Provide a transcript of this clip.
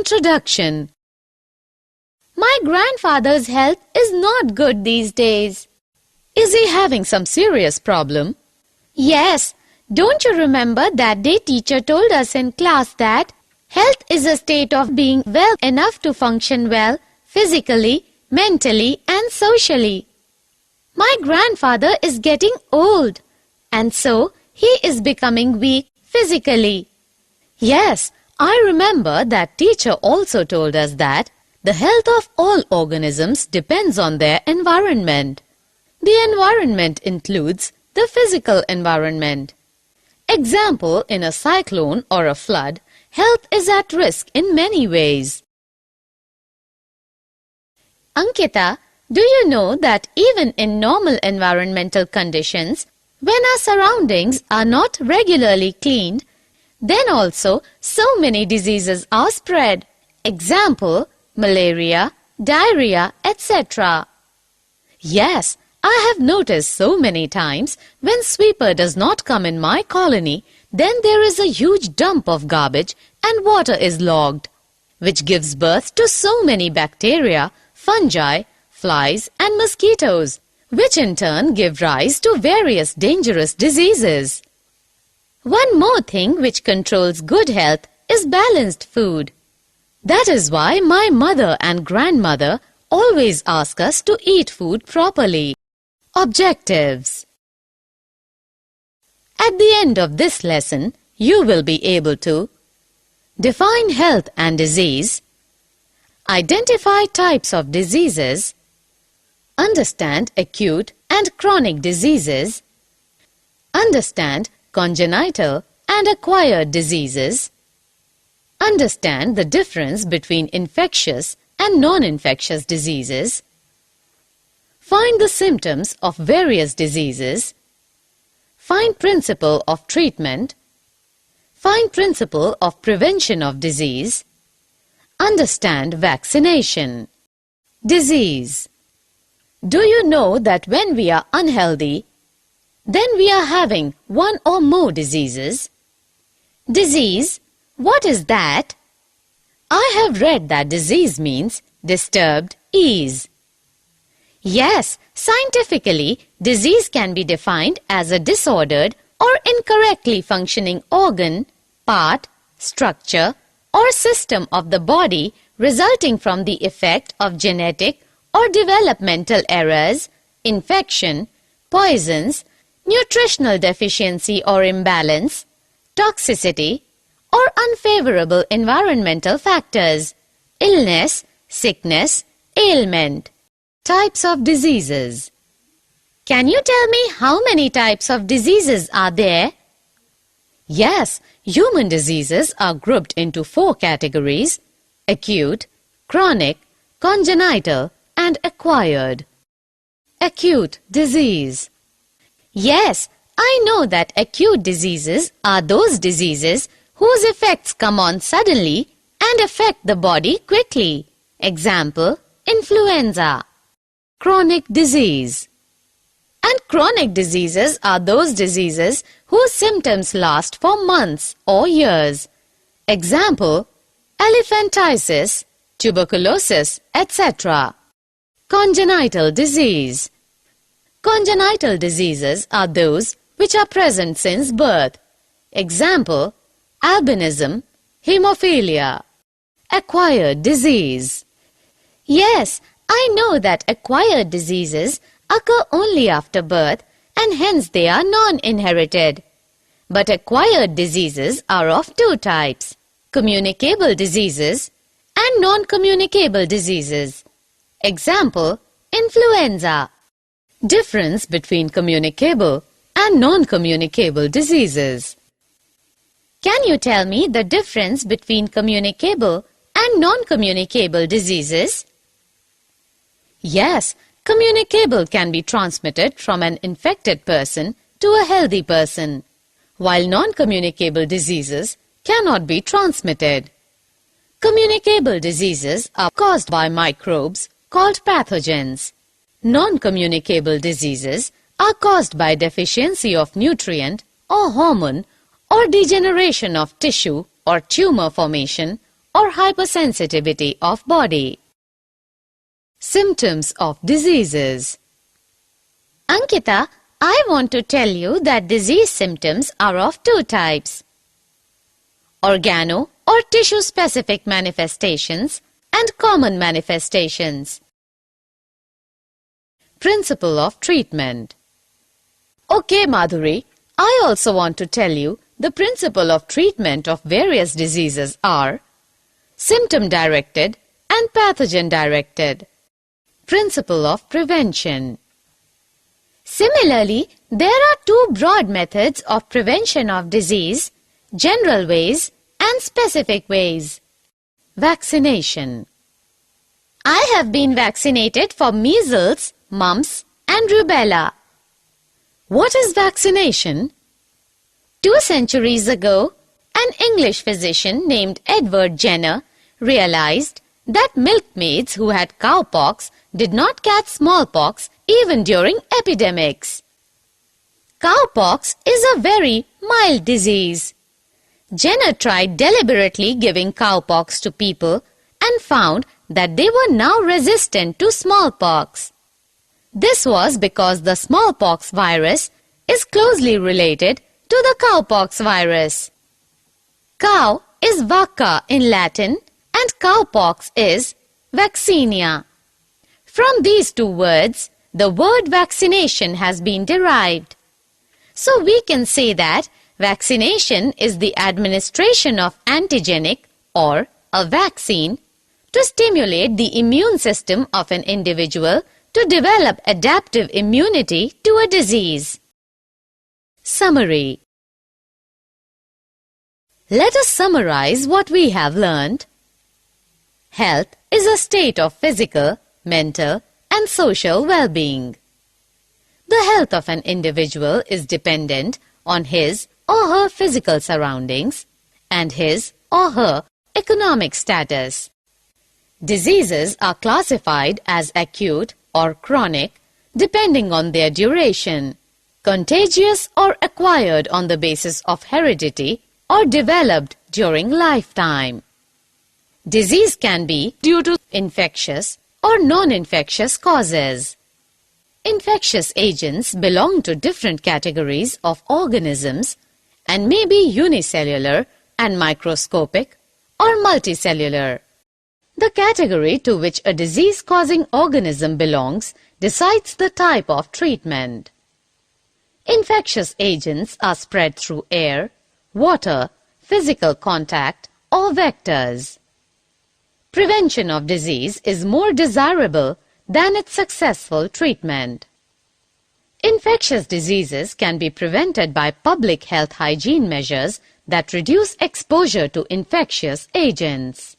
Introduction. My grandfather's health is not good these days. Is he having some serious problem? Yes. Don't you remember that day teacher told us in class that health is a state of being well enough to function well physically, mentally and socially. My grandfather is getting old and so he is becoming weak physically. Yes, I remember that teacher also told us that the health of all organisms depends on their environment. The environment includes the physical environment. Example, in a cyclone or a flood, health is at risk in many ways. Ankita, do you know that even in normal environmental conditions, when our surroundings are not regularly cleaned, then also so many diseases are spread. Example, malaria, diarrhea, etc. Yes, I have noticed so many times when sweeper does not come in my colony, then there is a huge dump of garbage and water is logged, which gives birth to so many bacteria, fungi, flies and mosquitoes, which in turn give rise to various dangerous diseases. One more thing which controls good health is balanced food. That is why my mother and grandmother always ask us to eat food properly. Objectives. At the end of this lesson, you will be able to define health and disease, identify types of diseases, understand acute and chronic diseases, understand congenital and acquired diseases, understand the difference between infectious and non-infectious diseases, find the symptoms of various diseases, find principle of treatment, find principle of prevention of disease, understand vaccination. Disease. Do you know that when we are unhealthy, then we are having one or more diseases? Disease, what is that? I have read that disease means disturbed ease. Yes, scientifically, disease can be defined as a disordered or incorrectly functioning organ, part, structure, or system of the body resulting from the effect of genetic or developmental errors, infection, poisons, nutritional deficiency or imbalance, toxicity, or unfavorable environmental factors, illness, sickness, ailment. Types of diseases. Can you tell me how many types of diseases are there? Yes, human diseases are grouped into 4 categories: acute, chronic, congenital, and acquired. Acute disease. Yes, I know that acute diseases are those diseases whose effects come on suddenly and affect the body quickly. Example, influenza. Chronic disease. And chronic diseases are those diseases whose symptoms last for months or years. Example, elephantiasis, tuberculosis, etc. Congenital disease. Congenital diseases are those which are present since birth. Example, albinism, hemophilia. Acquired disease. Yes, I know that acquired diseases occur only after birth and hence they are non-inherited. But acquired diseases are of 2 types: communicable diseases and non-communicable diseases. Example, influenza. Difference between communicable and non-communicable diseases. Can you tell me the difference between communicable and non-communicable diseases? Yes, communicable can be transmitted from an infected person to a healthy person, while non-communicable diseases cannot be transmitted. Communicable diseases are caused by microbes called pathogens. Non-communicable diseases are caused by deficiency of nutrient or hormone or degeneration of tissue or tumor formation or hypersensitivity of body. Symptoms of diseases. Ankita, I want to tell you that disease symptoms are of two types: organo or tissue-specific manifestations and common manifestations. Principle of treatment. Okay, Madhuri, I also want to tell you the principle of treatment of various diseases are symptom-directed and pathogen-directed. Principle of prevention. Similarly, there are two broad methods of prevention of disease: general ways and specific ways. Vaccination. I have been vaccinated for measles, mumps and rubella. What is vaccination? 2 centuries ago, an English physician named Edward Jenner realized that milkmaids who had cowpox did not catch smallpox even during epidemics. Cowpox is a very mild disease. Jenner tried deliberately giving cowpox to people and found that they were now resistant to smallpox. This was because the smallpox virus is closely related to the cowpox virus. Cow is vacca in Latin and cowpox is vaccinia. From these two words, the word vaccination has been derived. So we can say that vaccination is the administration of antigenic or a vaccine to stimulate the immune system of an individual to develop adaptive immunity to a disease. Summary. Let us summarize what we have learned. Health is a state of physical, mental, and social well-being. The health of an individual is dependent on his or her physical surroundings and his or her economic status. Diseases are classified as acute or chronic depending on their duration, contagious or acquired on the basis of heredity, or developed during lifetime. Disease can be due to infectious or non-infectious causes. Infectious agents belong to different categories of organisms and may be unicellular and microscopic or multicellular. The category to which a disease-causing organism belongs decides the type of treatment. Infectious agents are spread through air, water, physical contact, or vectors. Prevention of disease is more desirable than its successful treatment. Infectious diseases can be prevented by public health hygiene measures that reduce exposure to infectious agents.